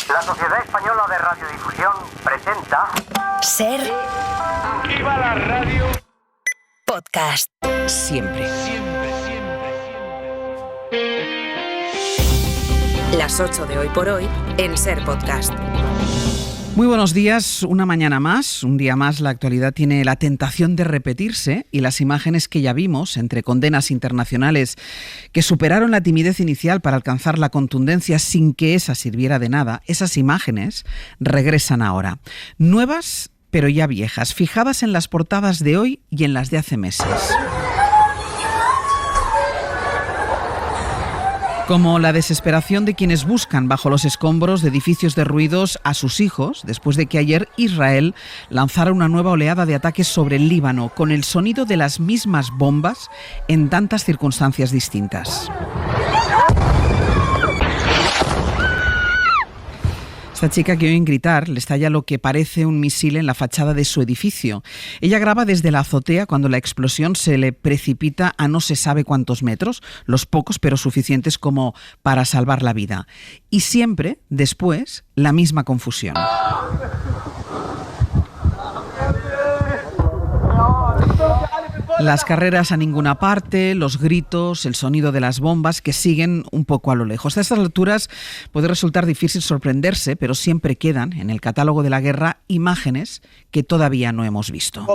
La Sociedad Española de Radiodifusión presenta... Ser... ¡Viva la radio! Podcast. Siempre. Las 8 de Hoy por Hoy en Ser Podcast. Muy buenos días, una mañana más, un día más. La actualidad tiene la tentación de repetirse y las imágenes que ya vimos entre condenas internacionales que superaron la timidez inicial para alcanzar la contundencia sin que esa sirviera de nada, esas imágenes regresan ahora. Nuevas, pero ya viejas, fijadas en las portadas de hoy y en las de hace meses. Como la desesperación de quienes buscan bajo los escombros de edificios derruidos a sus hijos, después de que ayer Israel lanzara una nueva oleada de ataques sobre el Líbano, con el sonido de las mismas bombas en tantas circunstancias distintas. Esta chica que oyen gritar le estalla lo que parece un misil en la fachada de su edificio. Ella graba desde la azotea cuando la explosión se le precipita a no se sabe cuántos metros, los pocos pero suficientes como para salvar la vida. Y siempre, después, la misma confusión. Las carreras a ninguna parte, los gritos, el sonido de las bombas que siguen un poco a lo lejos. A estas alturas puede resultar difícil sorprenderse, pero siempre quedan en el catálogo de la guerra imágenes que todavía no hemos visto.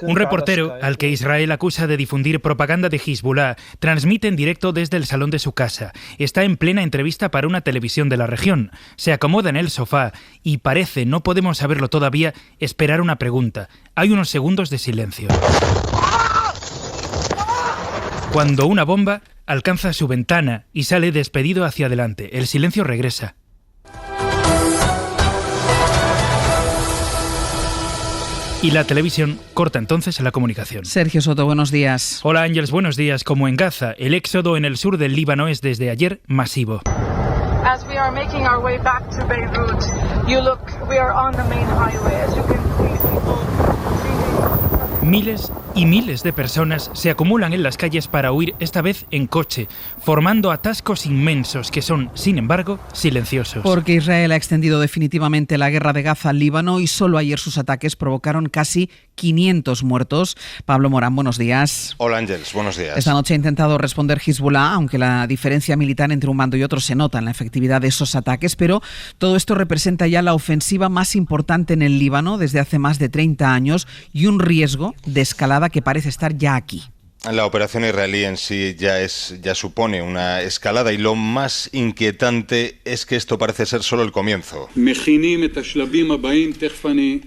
Un reportero al que Israel acusa de difundir propaganda de Hezbollah transmite en directo desde el salón de su casa. Está en plena entrevista para una televisión de la región. Se acomoda en el sofá y parece, no podemos saberlo todavía, esperar una pregunta. Hay unos segundos de silencio. Cuando una bomba alcanza su ventana y sale despedido hacia adelante, el silencio regresa. Y la televisión corta entonces la comunicación. Sergio Soto, buenos días. Hola Ángels, buenos días. Como en Gaza, el éxodo en el sur del Líbano es desde ayer masivo. As we are making our way back to Beirut, we are on the main highway. As you can see, people Miles y miles de personas se acumulan en las calles para huir, esta vez en coche, formando atascos inmensos que son, sin embargo, silenciosos. Porque Israel ha extendido definitivamente la guerra de Gaza al Líbano y solo ayer sus ataques provocaron casi 500 muertos. Pablo Morán, buenos días. Hola Ángels, buenos días. Esta noche ha intentado responder Hezbollah, aunque la diferencia militar entre un bando y otro se nota en la efectividad de esos ataques, pero todo esto representa ya la ofensiva más importante en el Líbano desde hace más de 30 años y un riesgo de escalada que parece estar ya aquí. La operación israelí en sí ya supone una escalada y lo más inquietante es que esto parece ser solo el comienzo.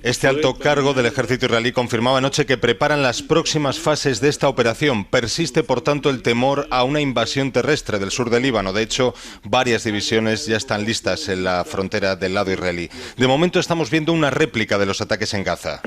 Este alto cargo del ejército israelí confirmaba anoche que preparan las próximas fases de esta operación. Persiste, por tanto, el temor a una invasión terrestre del sur del Líbano. De hecho, varias divisiones ya están listas en la frontera del lado israelí. De momento estamos viendo una réplica de los ataques en Gaza,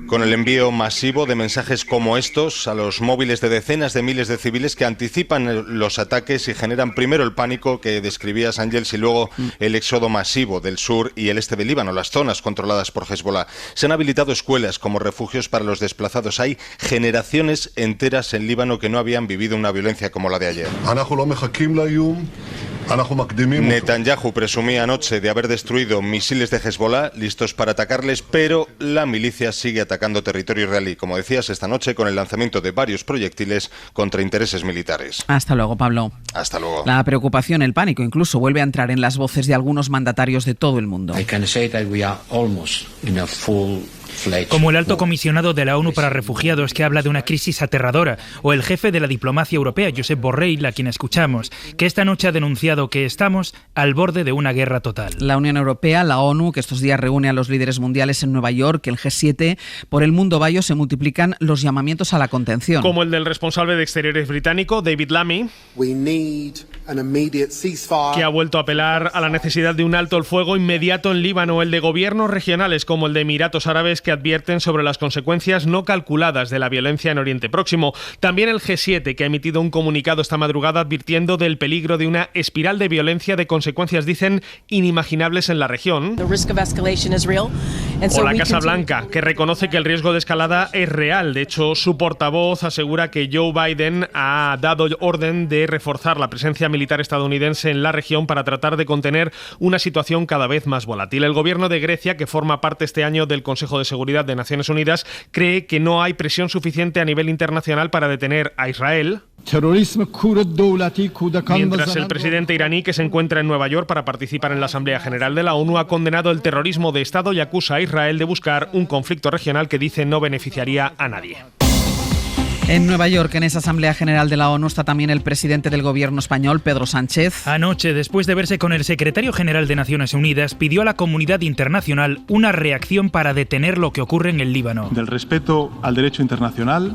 con el envío masivo de mensajes como estos a los móviles de decenas de miles de civiles que anticipan los ataques y generan primero el pánico que describías, Ángels, y luego el éxodo masivo del sur y el este del Líbano, las zonas controladas por Hezbollah. Se han habilitado escuelas como refugios para los desplazados. Hay generaciones enteras en Líbano que no habían vivido una violencia como la de ayer. Netanyahu presumía anoche de haber destruido misiles de Hezbollah listos para atacarles, pero la milicia sigue atacando territorio israelí, como decías, esta noche con el lanzamiento de varios proyectiles contra intereses militares. Hasta luego, Pablo. Hasta luego. La preocupación, el pánico, incluso vuelve a entrar en las voces de algunos mandatarios de todo el mundo. Como el alto comisionado de la ONU para refugiados, que habla de una crisis aterradora, o el jefe de la diplomacia europea, Josep Borrell, a quien escuchamos, que esta noche ha denunciado que estamos al borde de una guerra total. La Unión Europea, la ONU, que estos días reúne a los líderes mundiales en Nueva York, el G7, por el mundo vayo se multiplican los llamamientos a la contención. Como el del responsable de Exteriores británico, David Lammy, que ha vuelto a apelar a la necesidad de un alto el fuego inmediato en Líbano, el de gobiernos regionales como el de Emiratos Árabes, que advierten sobre las consecuencias no calculadas de la violencia en Oriente Próximo. También el G7, que ha emitido un comunicado esta madrugada advirtiendo del peligro de una espiral de violencia de consecuencias, dicen, inimaginables en la región. O la Casa Blanca, que reconoce que el riesgo de escalada es real. De hecho, su portavoz asegura que Joe Biden ha dado orden de reforzar la presencia militar militar estadounidense en la región para tratar de contener una situación cada vez más volátil. El gobierno de Grecia, que forma parte este año del Consejo de Seguridad de Naciones Unidas, cree que no hay presión suficiente a nivel internacional para detener a Israel. Mientras el presidente iraní, que se encuentra en Nueva York para participar en la Asamblea General de la ONU, ha condenado el terrorismo de Estado y acusa a Israel de buscar un conflicto regional que dice no beneficiaría a nadie. En Nueva York, en esa Asamblea General de la ONU, está también el presidente del gobierno español, Pedro Sánchez. Anoche, después de verse con el secretario general de Naciones Unidas, pidió a la comunidad internacional una reacción para detener lo que ocurre en el Líbano. Del respeto al derecho internacional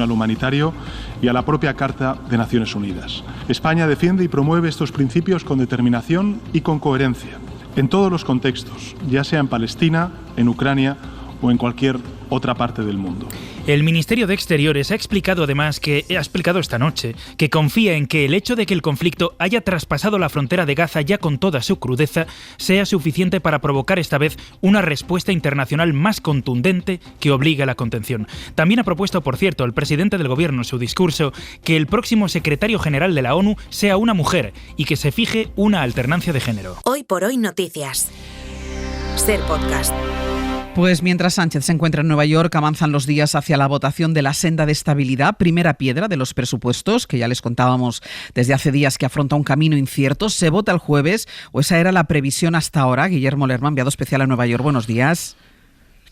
humanitario y a la propia Carta de Naciones Unidas. España defiende y promueve estos principios con determinación y con coherencia, en todos los contextos, ya sea en Palestina, en Ucrania o en cualquier otra parte del mundo. El Ministerio de Exteriores ha explicado esta noche que confía en que el hecho de que el conflicto haya traspasado la frontera de Gaza ya con toda su crudeza sea suficiente para provocar esta vez una respuesta internacional más contundente que obligue a la contención. También ha propuesto, por cierto, el presidente del gobierno en su discurso que el próximo secretario general de la ONU sea una mujer y que se fije una alternancia de género. Hoy por hoy noticias. Ser Podcast. Pues mientras Sánchez se encuentra en Nueva York, avanzan los días hacia la votación de la senda de estabilidad, primera piedra de los presupuestos, que ya les contábamos desde hace días que afronta un camino incierto. Se vota el jueves, o esa era la previsión hasta ahora. Guillermo Lerma, enviado especial a Nueva York. Buenos días.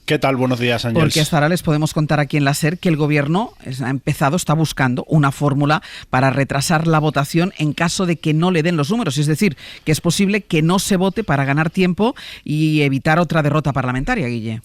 ¿Qué tal? Buenos días, Ángel. Porque hasta ahora les podemos contar aquí en la SER que el Gobierno está buscando una fórmula para retrasar la votación en caso de que no le den los números. Es decir, que es posible que no se vote para ganar tiempo y evitar otra derrota parlamentaria, Guille.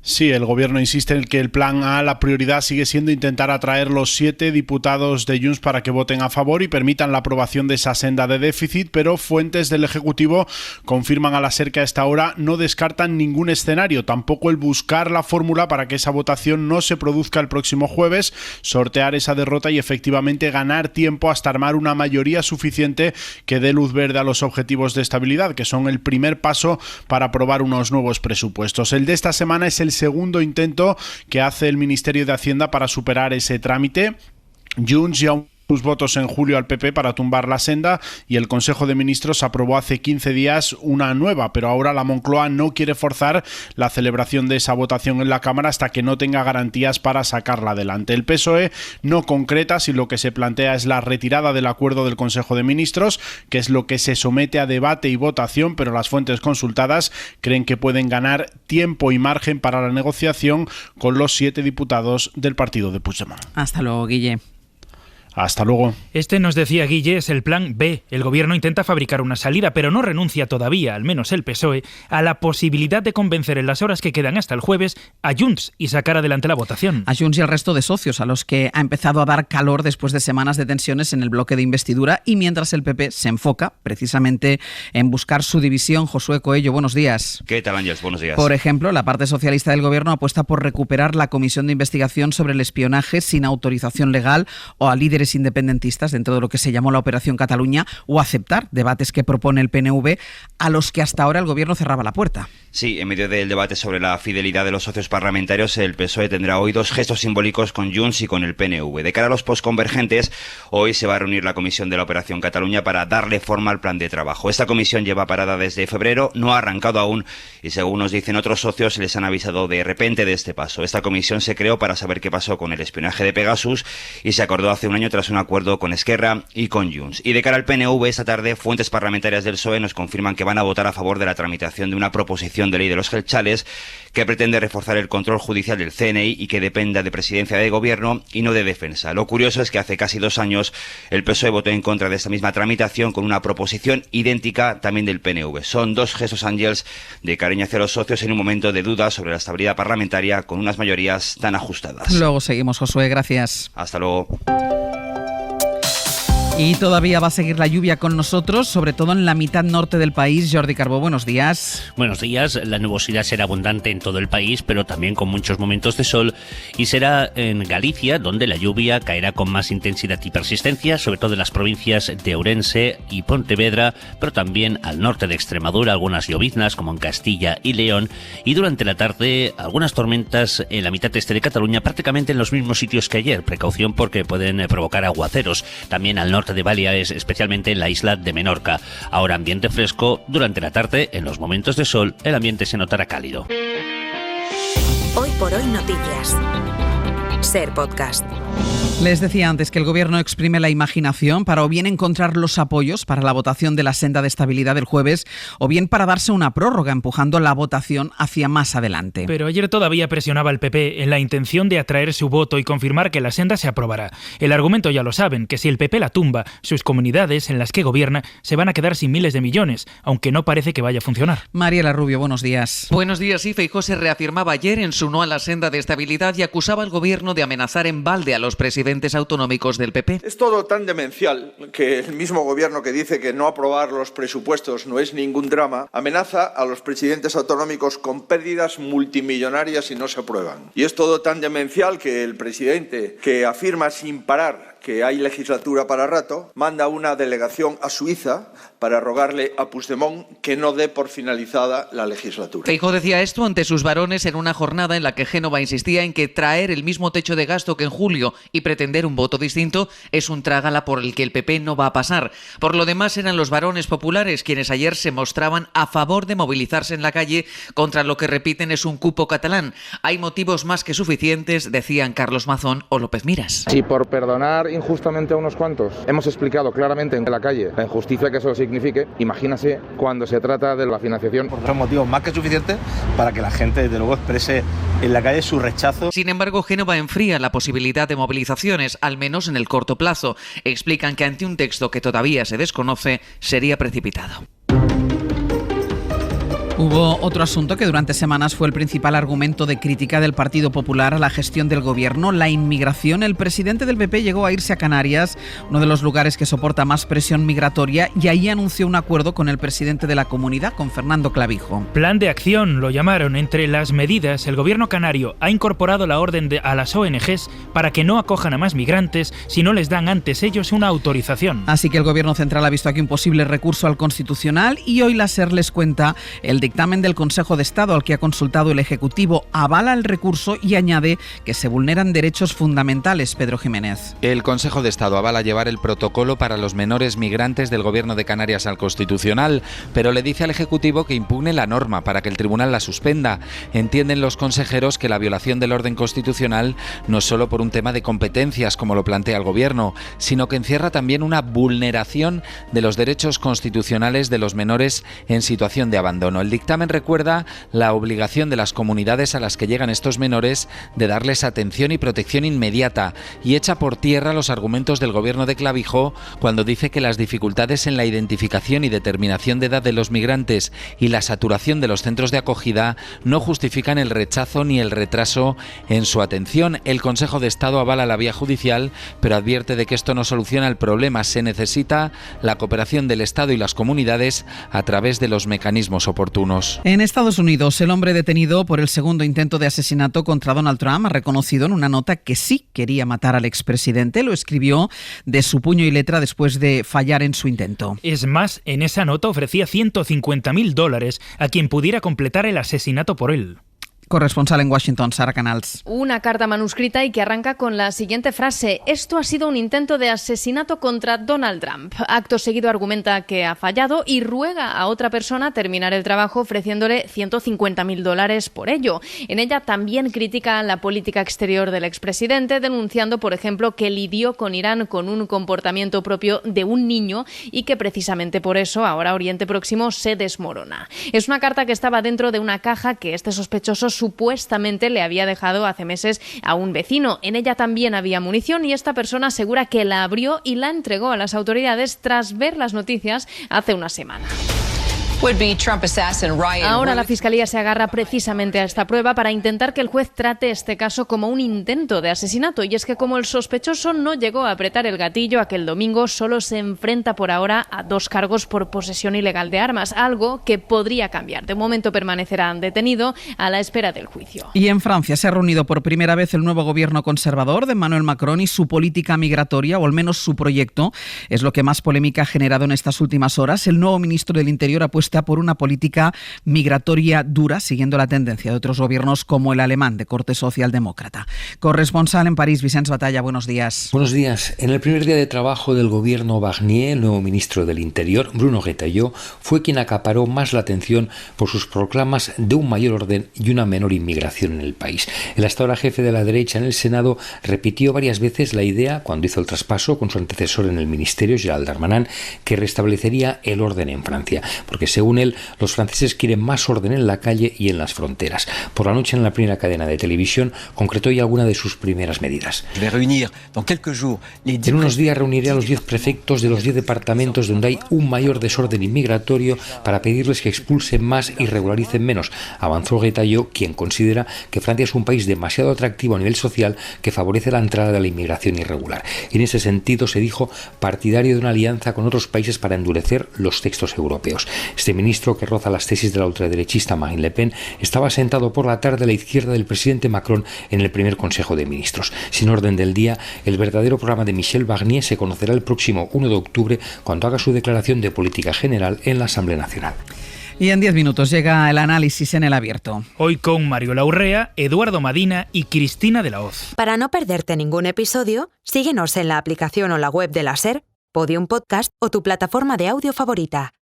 Sí, el gobierno insiste en que el plan A, la prioridad sigue siendo intentar atraer los 7 diputados de Junts para que voten a favor y permitan la aprobación de esa senda de déficit, pero fuentes del Ejecutivo confirman a la SER que a esta hora no descartan ningún escenario, tampoco el buscar la fórmula para que esa votación no se produzca el próximo jueves, sortear esa derrota y efectivamente ganar tiempo hasta armar una mayoría suficiente que dé luz verde a los objetivos de estabilidad, que son el primer paso para aprobar unos nuevos presupuestos. El de esta semana es el segundo intento que hace el Ministerio de Hacienda para superar ese trámite. Junts ya sus votos en julio al PP para tumbar la senda y el Consejo de Ministros aprobó hace 15 días una nueva, pero ahora la Moncloa no quiere forzar la celebración de esa votación en la Cámara hasta que no tenga garantías para sacarla adelante. El PSOE no concreta si lo que se plantea es la retirada del acuerdo del Consejo de Ministros, que es lo que se somete a debate y votación, pero las fuentes consultadas creen que pueden ganar tiempo y margen para la negociación con los 7 diputados del partido de Puigdemont. Hasta luego, Guille. Hasta luego. Este, nos decía Guille, es el plan B. El gobierno intenta fabricar una salida, pero no renuncia todavía, al menos el PSOE, a la posibilidad de convencer en las horas que quedan hasta el jueves a Junts y sacar adelante la votación. A Junts y al resto de socios, a los que ha empezado a dar calor después de semanas de tensiones en el bloque de investidura y mientras el PP se enfoca precisamente en buscar su división. Josué Coello, buenos días. ¿Qué tal, Ángel? Buenos días. Por ejemplo, la parte socialista del gobierno apuesta por recuperar la comisión de investigación sobre el espionaje sin autorización legal o a líderes independentistas dentro de lo que se llamó la Operación Cataluña, o aceptar debates que propone el PNV a los que hasta ahora el gobierno cerraba la puerta. Sí, en medio del debate sobre la fidelidad de los socios parlamentarios, el PSOE tendrá hoy 2 gestos simbólicos con Junts y con el PNV. De cara a los posconvergentes, hoy se va a reunir la comisión de la Operación Cataluña para darle forma al plan de trabajo. Esta comisión lleva parada desde febrero, no ha arrancado aún y, según nos dicen otros socios, les han avisado de repente de este paso. Esta comisión se creó para saber qué pasó con el espionaje de Pegasus y se acordó hace un año tras un acuerdo con Esquerra y con Junts. Y de cara al PNV, esta tarde, fuentes parlamentarias del PSOE nos confirman que van a votar a favor de la tramitación de una proposición de ley de los gelchales que pretende reforzar el control judicial del CNI y que dependa de presidencia de gobierno y no de defensa. Lo curioso es que hace casi 2 años el PSOE votó en contra de esta misma tramitación con una proposición idéntica también del PNV. Son 2 gestos, Ángels, de cariño hacia los socios en un momento de duda sobre la estabilidad parlamentaria con unas mayorías tan ajustadas. Luego seguimos, Josué, gracias. Hasta luego. Y todavía va a seguir la lluvia con nosotros, sobre todo en la mitad norte del país. Jordi Carbó, buenos días. Buenos días. La nubosidad será abundante en todo el país, pero también con muchos momentos de sol, y será en Galicia donde la lluvia caerá con más intensidad y persistencia, sobre todo en las provincias de Ourense y Pontevedra, pero también al norte de Extremadura, algunas lloviznas como en Castilla y León, y durante la tarde algunas tormentas en la mitad este de Cataluña, prácticamente en los mismos sitios que ayer. Precaución porque pueden provocar aguaceros. También al norte norte de Baleares, especialmente en la isla de Menorca. Ahora ambiente fresco, durante la tarde, en los momentos de sol, el ambiente se notará cálido. Hoy por hoy noticias. Ser Podcast. Les decía antes que el Gobierno exprime la imaginación para o bien encontrar los apoyos para la votación de la senda de estabilidad del jueves o bien para darse una prórroga empujando la votación hacia más adelante. Pero ayer todavía presionaba al PP en la intención de atraer su voto y confirmar que la senda se aprobará. El argumento ya lo saben, que si el PP la tumba, sus comunidades en las que gobierna se van a quedar sin miles de millones, aunque no parece que vaya a funcionar. Mariela Rubio, buenos días. Buenos días. Sí, Feijóo se reafirmaba ayer en su no a la senda de estabilidad y acusaba al Gobierno de amenazar en balde a los presidentes autonómicos del PP. Es todo tan demencial que el mismo gobierno que dice que no aprobar los presupuestos no es ningún drama, amenaza a los presidentes autonómicos con pérdidas multimillonarias si no se aprueban. Y es todo tan demencial que el presidente, que afirma sin parar que hay legislatura para rato, manda una delegación a Suiza para rogarle a Puigdemont que no dé por finalizada la legislatura. Feijóo decía esto ante sus varones en una jornada en la que Génova insistía en que traer el mismo techo de gasto que en julio y pretender un voto distinto es un trágala por el que el PP no va a pasar. Por lo demás, eran los varones populares quienes ayer se mostraban a favor de movilizarse en la calle contra lo que repiten es un cupo catalán. Hay motivos más que suficientes, decían Carlos Mazón o López Miras. Si por perdonar injustamente a unos cuantos hemos explicado claramente en la calle la injusticia que eso signifique, imagínase cuando se trata de la financiación. Son motivos más que suficientes para que la gente desde luego exprese en la calle su rechazo. Sin embargo, Génova enfría la posibilidad de movilizaciones, al menos en el corto plazo. Explican que ante un texto que todavía se desconoce, sería precipitado. Hubo otro asunto que durante semanas fue el principal argumento de crítica del Partido Popular a la gestión del Gobierno, la inmigración. El presidente del PP llegó a irse a Canarias, uno de los lugares que soporta más presión migratoria, y ahí anunció un acuerdo con el presidente de la comunidad, con Fernando Clavijo. Plan de acción, lo llamaron. Entre las medidas, el Gobierno canario ha incorporado la orden a las ONGs para que no acojan a más migrantes si no les dan antes ellos una autorización. Así que el Gobierno central ha visto aquí un posible recurso al Constitucional y hoy la SER les cuenta el dictamen del Consejo de Estado al que ha consultado el Ejecutivo avala el recurso y añade que se vulneran derechos fundamentales. Pedro Jiménez. El Consejo de Estado avala llevar el protocolo para los menores migrantes del Gobierno de Canarias al Constitucional, pero le dice al Ejecutivo que impugne la norma para que el Tribunal la suspenda. Entienden los consejeros que la violación del orden constitucional no es solo por un tema de competencias, como lo plantea el Gobierno, sino que encierra también una vulneración de los derechos constitucionales de los menores en situación de abandono. El dictamen recuerda la obligación de las comunidades a las que llegan estos menores de darles atención y protección inmediata y echa por tierra los argumentos del Gobierno de Clavijo cuando dice que las dificultades en la identificación y determinación de edad de los migrantes y la saturación de los centros de acogida no justifican el rechazo ni el retraso en su atención. El Consejo de Estado avala la vía judicial, pero advierte de que esto no soluciona el problema. Se necesita la cooperación del Estado y las comunidades a través de los mecanismos oportunos. En Estados Unidos, el hombre detenido por el segundo intento de asesinato contra Donald Trump ha reconocido en una nota que sí quería matar al expresidente. Lo escribió de su puño y letra después de fallar en su intento. Es más, en esa nota ofrecía $150.000 a quien pudiera completar el asesinato por él. Corresponsal en Washington, Sara Canals. Una carta manuscrita y que arranca con la siguiente frase: esto ha sido un intento de asesinato contra Donald Trump. Acto seguido argumenta que ha fallado y ruega a otra persona terminar el trabajo ofreciéndole $150.000 por ello. En ella también critica la política exterior del expresidente, denunciando, por ejemplo, que lidió con Irán con un comportamiento propio de un niño y que precisamente por eso ahora Oriente Próximo se desmorona. Es una carta que estaba dentro de una caja que este sospechoso supuestamente le había dejado hace meses a un vecino. En ella también había munición y esta persona asegura que la abrió y la entregó a las autoridades tras ver las noticias hace una semana. Ahora la Fiscalía se agarra precisamente a esta prueba para intentar que el juez trate este caso como un intento de asesinato. Y es que como el sospechoso no llegó a apretar el gatillo aquel domingo, solo se enfrenta por ahora a 2 cargos por posesión ilegal de armas, algo que podría cambiar. De momento permanecerá detenido a la espera del juicio. Y en Francia se ha reunido por primera vez el nuevo gobierno conservador de Emmanuel Macron y su política migratoria, o al menos su proyecto, es lo que más polémica ha generado en estas últimas horas. El nuevo ministro del Interior ha puesto apuesta por una política migratoria dura, siguiendo la tendencia de otros gobiernos como el alemán, de corte socialdemócrata. Corresponsal en París, Vicens Batalla, buenos días. Buenos días. En el primer día de trabajo del gobierno Barnier, el nuevo ministro del Interior, Bruno Retailleau, fue quien acaparó más la atención por sus proclamas de un mayor orden y una menor inmigración en el país. El hasta ahora jefe de la derecha en el Senado repitió varias veces la idea, cuando hizo el traspaso con su antecesor en el ministerio, Gérald Darmanin, que restablecería el orden en Francia, porque según él, los franceses quieren más orden en la calle y en las fronteras. Por la noche, en la primera cadena de televisión, concretó ya alguna de sus primeras medidas. En unos días reuniré a los 10 prefectos de los 10 departamentos donde hay un mayor desorden inmigratorio para pedirles que expulsen más y regularicen menos, avanzó Retailleau, quien considera que Francia es un país demasiado atractivo a nivel social que favorece la entrada de la inmigración irregular. En ese sentido, se dijo partidario de una alianza con otros países para endurecer los textos europeos. Este ministro, que roza las tesis de la ultraderechista Marine Le Pen, estaba sentado por la tarde a la izquierda del presidente Macron en el primer Consejo de Ministros. Sin orden del día, el verdadero programa de Michel Barnier se conocerá el próximo 1 de octubre, cuando haga su declaración de política general en la Asamblea Nacional. Y en 10 minutos llega el análisis en El Abierto. Hoy con Mariola Urrea, Eduardo Madina y Cristina de la Hoz. Para no perderte ningún episodio, síguenos en la aplicación o la web de la SER, Podium Podcast o tu plataforma de audio favorita.